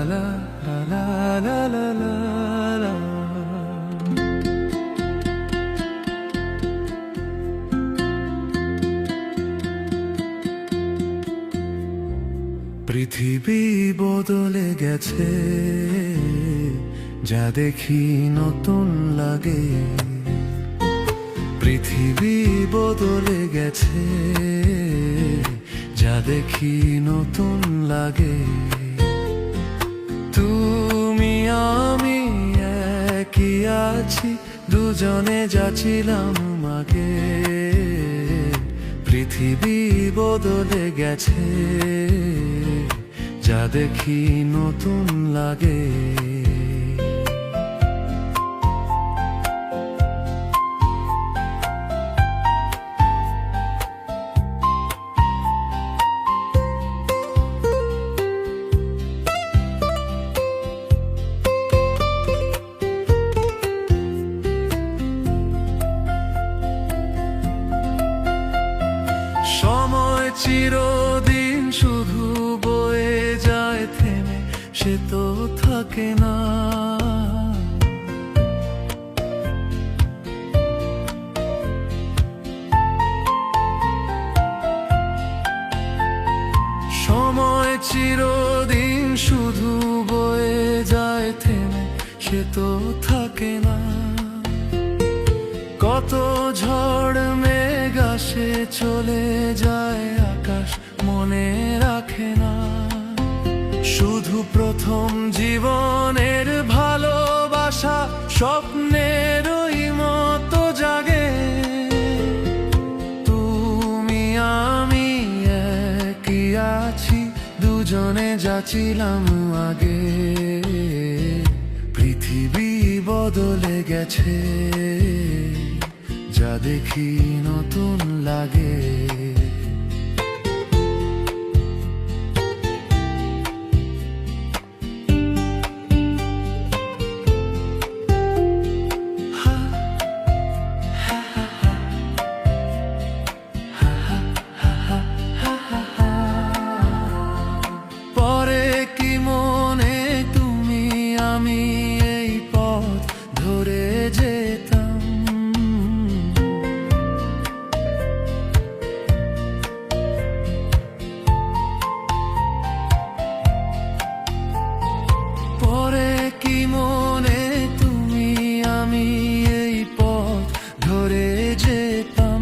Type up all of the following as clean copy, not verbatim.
লা লা লা লা লা লা। পৃথিবী বদলে গেছে, যা দেখি নতুন লাগে। পৃথিবী বদলে গেছে, যা দেখি নতুন লাগে। তুমি আমি একই আছি, দুজনে যাচ্ছিলাম আগে। পৃথিবী বদলে গেছে, যা দেখি নতুন লাগে। সময় চিরদিন শুধু বয়ে যায় থেমে, সে তো থাকে না। সময় চিরদিন শুধু বয়ে যায় থেমে, সে তো থাকে না। কত ঝড় মেঘ আসে চলে যায়, আকাশ মনে রাখে না। শুধু প্রথম জীবনের ভালোবাসা স্বপ্নেরই মতো জাগে। তুমি আমি একই আছি, দুজনে যাচ্ছিলাম আগে। পৃথিবী বদলে গেছে, যা দেখি নতুন লাগে। পরে কি মনে তুমি আমি এই পথ ধরে যেতাম। পরে কি মনে তুমি আমি এই পথ ধরে যেতাম।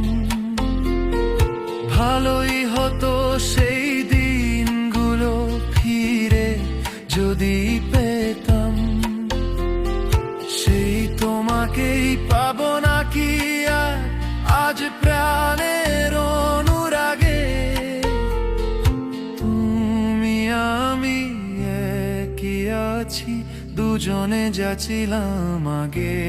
ভালোই হতো সেই দিনগুলো ফিরে যদি পেতাম। সেই তোমাকেই পাবো নাকি আর আজ প্রাণের অনুরাগে। তুমি আমি একই আছি, দুজনে যাচ্ছিলাম আগে।